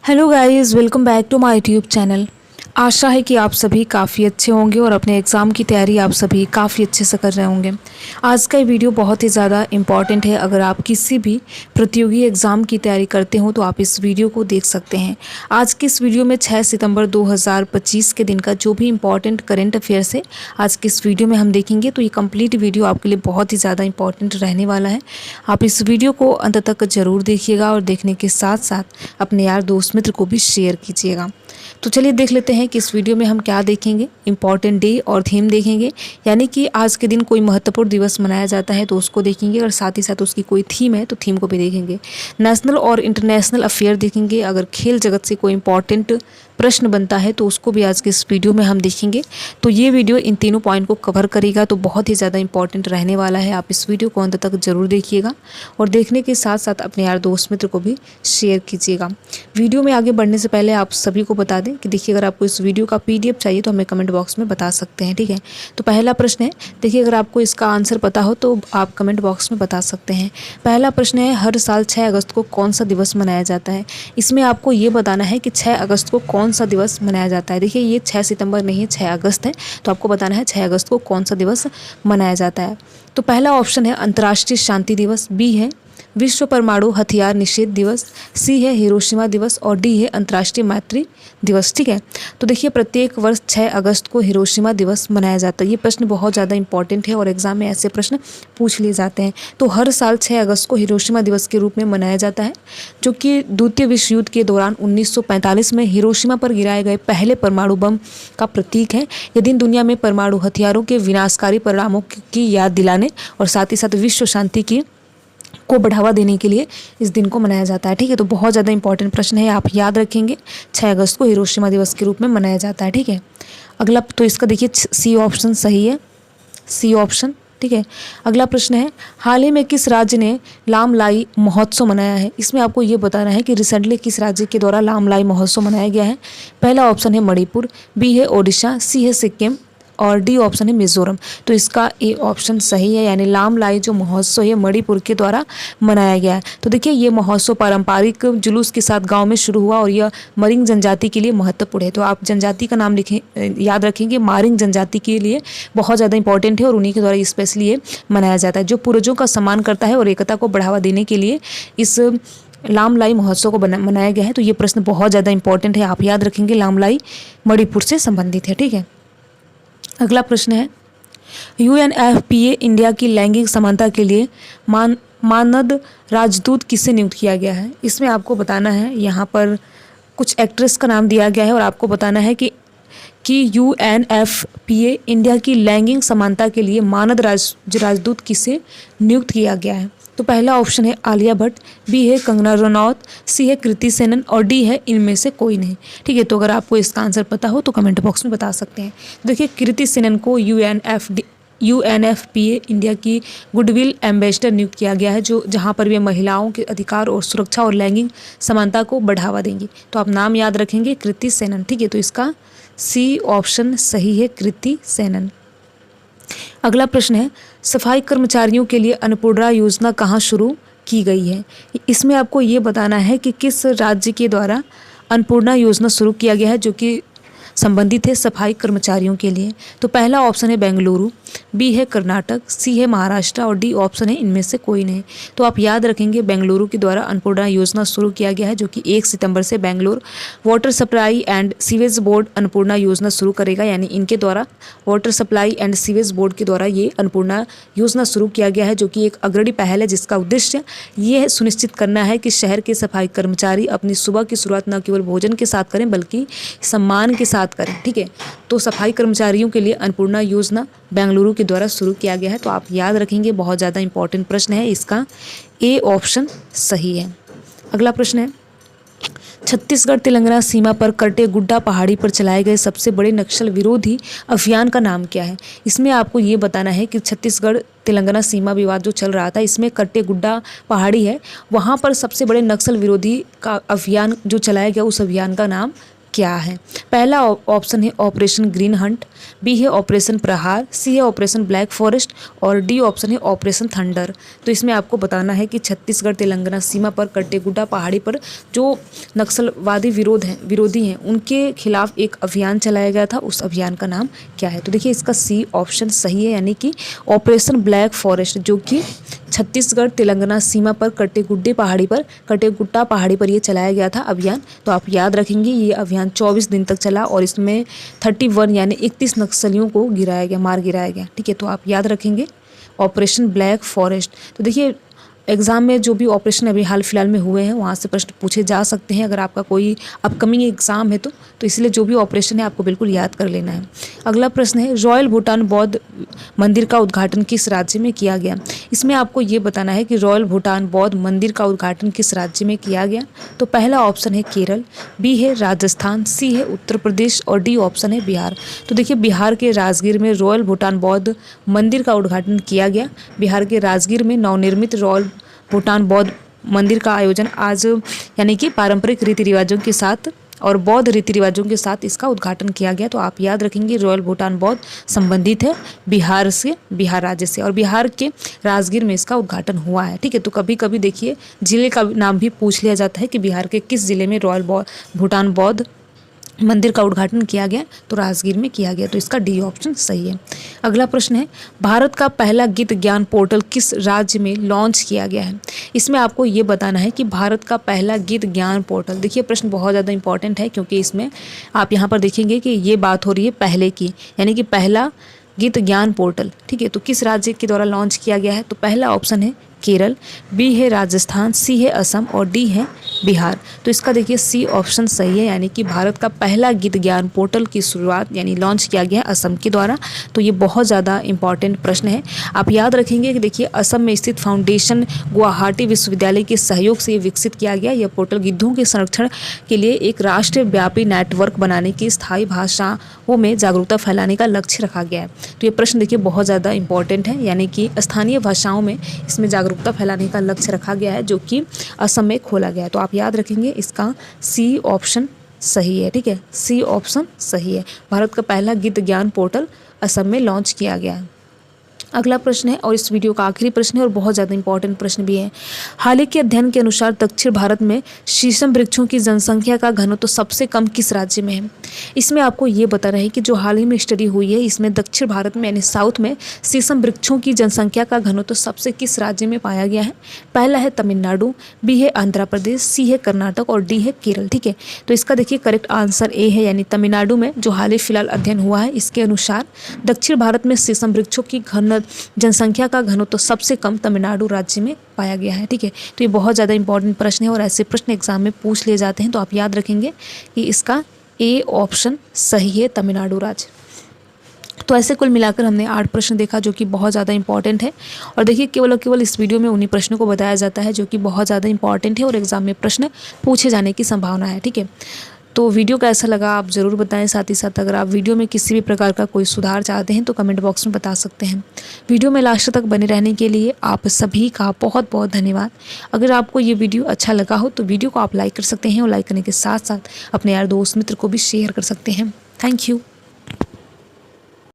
Hello guys, welcome back to my YouTube channel. आशा है कि आप सभी काफ़ी अच्छे होंगे और अपने एग्ज़ाम की तैयारी आप सभी काफ़ी अच्छे से कर रहे होंगे। आज का ये वीडियो बहुत ही ज़्यादा इम्पॉर्टेंट है। अगर आप किसी भी प्रतियोगी एग्ज़ाम की तैयारी करते हो तो आप इस वीडियो को देख सकते हैं। आज की इस वीडियो में 6 सितंबर 2025 के दिन का जो भी इम्पॉर्टेंट करेंट अफेयर्स है आज की इस वीडियो में हम देखेंगे। तो ये कंप्लीट वीडियो आपके लिए बहुत ही ज़्यादा इंपॉर्टेंट रहने वाला है। आप इस वीडियो को अंत तक ज़रूर देखिएगा और देखने के साथ साथ अपने यार दोस्त मित्र को भी शेयर कीजिएगा। तो चलिए देख लेते हैं कि इस वीडियो में हम क्या देखेंगे। इम्पॉर्टेंट डे और थीम देखेंगे, यानी कि आज के दिन कोई महत्वपूर्ण दिवस मनाया जाता है तो उसको देखेंगे, और साथ ही साथ उसकी कोई थीम है तो थीम को भी देखेंगे। नेशनल और इंटरनेशनल अफेयर देखेंगे। अगर खेल जगत से कोई इंपॉर्टेंट प्रश्न बनता है तो उसको भी आज के इस वीडियो में हम देखेंगे। तो ये वीडियो इन तीनों पॉइंट को कवर करेगा, तो बहुत ही ज़्यादा इंपॉर्टेंट रहने वाला है। आप इस वीडियो को अंत तक ज़रूर देखिएगा और देखने के साथ साथ अपने यार दोस्त मित्र को भी शेयर कीजिएगा। वीडियो में आगे बढ़ने से पहले आप सभी को बता दें कि देखिए, अगर आपको इस वीडियो का PDF चाहिए तो हमें कमेंट बॉक्स में बता सकते हैं, ठीक है। तो पहला प्रश्न है, देखिए अगर आपको इसका आंसर पता हो तो आप कमेंट बॉक्स में बता सकते हैं। पहला प्रश्न है, हर साल 6 अगस्त को कौन सा दिवस मनाया जाता है। इसमें आपको ये बताना है कि 6 अगस्त को कौन सा दिवस मनाया जाता है। देखिए ये 6 सितंबर नहीं है, 6 अगस्त है, तो आपको बताना है 6 अगस्त को कौन सा दिवस मनाया जाता है। तो पहला ऑप्शन है अंतर्राष्ट्रीय शांति दिवस, बी है विश्व परमाणु हथियार निषेध दिवस, सी है हिरोशिमा दिवस और डी है अंतर्राष्ट्रीय मैत्री दिवस, ठीक है। तो देखिए प्रत्येक वर्ष 6 अगस्त को हिरोशिमा दिवस मनाया जाता है। ये प्रश्न बहुत ज़्यादा इंपॉर्टेंट है और एग्जाम में ऐसे प्रश्न पूछ लिए जाते हैं। तो हर साल 6 अगस्त को हिरोशिमा दिवस के रूप में मनाया जाता है, जो कि द्वितीय विश्व युद्ध के दौरान 1945 में हिरोशिमा पर गिराए गए पहले परमाणु बम का प्रतीक है। यह दिन दुनिया में परमाणु हथियारों के विनाशकारी परिणामों की याद दिलाने और साथ ही साथ विश्व शांति को बढ़ावा देने के लिए इस दिन को मनाया जाता है, ठीक है। तो बहुत ज़्यादा इंपॉर्टेंट प्रश्न है, आप याद रखेंगे। 6 अगस्त को हिरोशिमा दिवस के रूप में मनाया जाता है, ठीक है। अगला तो इसका देखिए सी ऑप्शन सही है, सी ऑप्शन, ठीक है। अगला प्रश्न है, हाल ही में किस राज्य ने लामलाई महोत्सव मनाया है। इसमें आपको ये बताना है कि रिसेंटली किस राज्य के द्वारा लामलाई महोत्सव मनाया गया है। पहला ऑप्शन है मणिपुर, बी है ओडिशा, सी है सिक्किम और डी ऑप्शन है मिजोरम। तो इसका ए ऑप्शन सही है, यानी लामलाई जो महोत्सव है मणिपुर के द्वारा मनाया गया है। तो देखिए ये महोत्सव पारंपरिक जुलूस के साथ गांव में शुरू हुआ और यह मरिंग जनजाति के लिए महत्वपूर्ण है। तो आप जनजाति का नाम लिखें, याद रखेंगे, मारिंग जनजाति के लिए बहुत ज़्यादा इंपॉर्टेंट है और उन्हीं के द्वारा स्पेशली ये मनाया जाता है, जो पूर्वजों का सम्मान करता है और एकता को बढ़ावा देने के लिए इस लामलाई महोत्सव को मनाया गया है। तो ये प्रश्न बहुत ज़्यादा इंपॉर्टेंट है, आप याद रखेंगे, लामलाई मणिपुर से संबंधित है, ठीक है। अगला प्रश्न है, UNFPA इंडिया की लैंगिक समानता के लिए मानद राजदूत किसे नियुक्त किया गया है। इसमें आपको बताना है, यहाँ पर कुछ एक्ट्रेस का नाम दिया गया है और आपको बताना है कि UNFPA इंडिया की लैंगिक समानता के लिए मानद राजदूत किसे नियुक्त किया गया है। तो पहला ऑप्शन है आलिया भट्ट, बी है कंगना रनौत, सी है कृति सेनन और डी है इनमें से कोई नहीं, ठीक है। तो अगर आपको इसका आंसर पता हो तो कमेंट बॉक्स में बता सकते हैं। देखिए कृति सेनन को UNFPA इंडिया की गुडविल एम्बेसडर नियुक्त किया गया है, जो जहां पर वे महिलाओं के अधिकार और सुरक्षा और लैंगिक समानता को बढ़ावा देंगी। तो आप नाम याद रखेंगे, कृति सेनन, ठीक है। तो इसका सी ऑप्शन सही है, कृति सेनन। अगला प्रश्न है, सफाई कर्मचारियों के लिए अन्नपूर्णा योजना कहाँ शुरू की गई है। इसमें आपको ये बताना है कि किस राज्य के द्वारा अन्नपूर्णा योजना शुरू किया गया है, जो कि संबंधित है सफाई कर्मचारियों के लिए। तो पहला ऑप्शन है बेंगलुरु, बी है कर्नाटक, सी है महाराष्ट्र और डी ऑप्शन है इनमें से कोई नहीं। तो आप याद रखेंगे, बेंगलुरु के द्वारा अन्नपूर्णा योजना शुरू किया गया है, जो कि 1 सितंबर से Bengaluru water supply and sewage board Annapurna योजना शुरू करेगा, यानी इनके द्वारा water supply and sewage board के द्वारा ये अन्नपूर्णा योजना शुरू किया गया है, जो कि एक अग्रणी पहल है, जिसका उद्देश्य ये सुनिश्चित करना है कि शहर के सफाई कर्मचारी अपनी सुबह की शुरुआत न केवल भोजन के साथ करें बल्कि सम्मान के साथ करें, ठीक है। तो सफाई कर्मचारियों के लिए अन्नपूर्णा योजना बेंगलुरु के द्वारा शुरू किया गया है। तो आप याद रखेंगे, बहुत ज़्यादा इंपॉर्टेंट प्रश्न है, इसका ए ऑप्शन सही है। अगला प्रश्न है, छत्तीसगढ़ तेलंगाना सीमा पर कट्टे गुड्डा पहाड़ी पर चलाए गए सबसे बड़े नक्सल विरोधी अभियान का नाम क्या है। इसमें आपको ये बताना है कि छत्तीसगढ़ तेलंगाना सीमा विवाद जो चल रहा था, इसमें कट्टे गुड्डा पहाड़ी है, वहाँ पर सबसे बड़े नक्सल विरोधी का अभियान जो चलाया गया, उस अभियान का नाम क्या है? पहला ऑप्शन है ऑपरेशन ग्रीन हंट, बी है ऑपरेशन प्रहार, सी है ऑपरेशन ब्लैक फॉरेस्ट और डी ऑप्शन है ऑपरेशन थंडर। तो इसमें आपको बताना है कि छत्तीसगढ़ तेलंगाना सीमा पर कट्टेगुड्डा पहाड़ी पर जो नक्सलवादी विरोधी हैं उनके खिलाफ एक अभियान चलाया गया था, उस अभियान का नाम क्या है? तो देखिए इसका सी ऑप्शन सही है, यानी कि ऑपरेशन ब्लैक फॉरेस्ट, जो कि छत्तीसगढ़ तेलंगाना सीमा पर कट्टेगुड्डा पहाड़ी पर ये चलाया गया था अभियान। तो आप याद रखेंगे ये अभियान 24 दिन तक चला और इसमें 31 यानी 31 नक्सलियों को मार गिराया गया। ठीक है, तो आप याद रखेंगे ऑपरेशन ब्लैक फॉरेस्ट। तो देखिए एग्ज़ाम में जो भी ऑपरेशन अभी हाल फिलहाल में हुए हैं वहाँ से प्रश्न पूछे जा सकते हैं, अगर आपका कोई अपकमिंग एग्ज़ाम है तो इसलिए जो भी ऑपरेशन है आपको बिल्कुल याद कर लेना है। अगला प्रश्न है रॉयल भूटान बौद्ध मंदिर का उद्घाटन किस राज्य में किया गया? इसमें आपको ये बताना है कि रॉयल भूटान बौद्ध मंदिर का उद्घाटन किस राज्य में किया गया। तो पहला ऑप्शन है केरल, बी है राजस्थान, सी है उत्तर प्रदेश और डी ऑप्शन है बिहार। तो देखिए बिहार के राजगीर में रॉयल भूटान बौद्ध मंदिर का उद्घाटन किया गया। बिहार के राजगीर में नवनिर्मित रॉयल भूटान बौद्ध मंदिर का आयोजन आज यानी कि पारंपरिक रीति रिवाजों के साथ और बौद्ध रीति रिवाजों के साथ इसका उद्घाटन किया गया। तो आप याद रखेंगे रॉयल भूटान बौद्ध संबंधित है बिहार राज्य से और बिहार के राजगीर में इसका उद्घाटन हुआ है। ठीक है, तो कभी कभी देखिए जिले का नाम भी पूछ लिया जाता है कि बिहार के किस जिले में रॉयल भूटान बौद्ध मंदिर का उद्घाटन किया गया, तो राजगीर में किया गया। तो इसका डी ऑप्शन सही है। अगला प्रश्न है भारत का पहला गीत ज्ञान पोर्टल किस राज्य में लॉन्च किया गया है? इसमें आपको ये बताना है कि भारत का पहला गीत ज्ञान पोर्टल, देखिए प्रश्न बहुत ज़्यादा इंपॉर्टेंट है क्योंकि इसमें आप यहाँ पर देखेंगे कि ये बात हो रही है पहले की, यानी कि पहला गीत ज्ञान पोर्टल। ठीक है, तो किस राज्य के द्वारा लॉन्च किया गया है? तो पहला ऑप्शन है केरल, बी है राजस्थान, सी है असम और डी है बिहार। तो इसका देखिए सी ऑप्शन सही है, यानी कि भारत का पहला गीत ज्ञान पोर्टल की शुरुआत यानी लॉन्च किया गया असम के द्वारा। तो ये बहुत ज़्यादा इंपॉर्टेंट प्रश्न है। आप याद रखेंगे कि देखिए असम में स्थित फाउंडेशन गुवाहाटी विश्वविद्यालय के सहयोग से विकसित किया गया। यह पोर्टल गिद्धों के संरक्षण के लिए एक राष्ट्रव्यापी नेटवर्क बनाने की स्थायी भाषाओं में जागरूकता फैलाने का लक्ष्य रखा गया है। तो ये प्रश्न देखिए बहुत ज़्यादा इंपॉर्टेंट है, यानी कि स्थानीय भाषाओं में इसमें जागरूकता फैलाने का लक्ष्य रखा गया है जो कि असम में खोला गया है। तो आप याद रखेंगे इसका सी ऑप्शन सही है। ठीक है, सी ऑप्शन सही है। भारत का पहला गीत ज्ञान पोर्टल असम में लॉन्च किया गया है। अगला प्रश्न है और इस वीडियो का आखिरी प्रश्न है और बहुत ज़्यादा इंपॉर्टेंट प्रश्न भी है। हाल ही के अध्ययन के अनुसार दक्षिण भारत में शीशम वृक्षों की जनसंख्या का घनत्व सबसे कम किस राज्य में है? इसमें आपको ये बताना है कि जो हाल ही में स्टडी हुई है इसमें दक्षिण भारत में यानी साउथ में शीशम वृक्षों की जनसंख्या का घनत्व सबसे किस राज्य में पाया गया है? पहला है तमिलनाडु, बी है आंध्र प्रदेश, सी है कर्नाटक और डी है केरल। ठीक है, तो इसका देखिए करेक्ट आंसर ए है, यानी तमिलनाडु में जो हाल ही फिलहाल अध्ययन हुआ है इसके अनुसार दक्षिण भारत में शीशम वृक्षों की जनसंख्या का घनत्व सबसे कम तमिलनाडु राज्य में पाया गया है। ठीक है, तो ये बहुत ज़्यादा इंपॉर्टेंट प्रश्न है और ऐसे प्रश्न एग्जाम में पूछ लिए जाते हैं। तो आप याद रखेंगे कि इसका ए ऑप्शन सही है, तमिलनाडु राज्य। तो ऐसे कुल मिलाकर हमने 8 प्रश्न देखा जो कि बहुत ज़्यादा इंपॉर्टेंट है। और देखिए केवल इस वीडियो में उन्हीं प्रश्नों को बताया जाता है जो कि बहुत ज़्यादा इंपॉर्टेंट है और एग्जाम में प्रश्न पूछे जाने की संभावना है। ठीक है, तो वीडियो कैसा लगा आप ज़रूर बताएं। साथ ही साथ अगर आप वीडियो में किसी भी प्रकार का कोई सुधार चाहते हैं तो कमेंट बॉक्स में बता सकते हैं। वीडियो में लास्ट तक बने रहने के लिए आप सभी का बहुत बहुत धन्यवाद। अगर आपको ये वीडियो अच्छा लगा हो तो वीडियो को आप लाइक कर सकते हैं और लाइक करने के साथ साथ अपने यार दोस्त मित्र को भी शेयर कर सकते हैं। Thank you.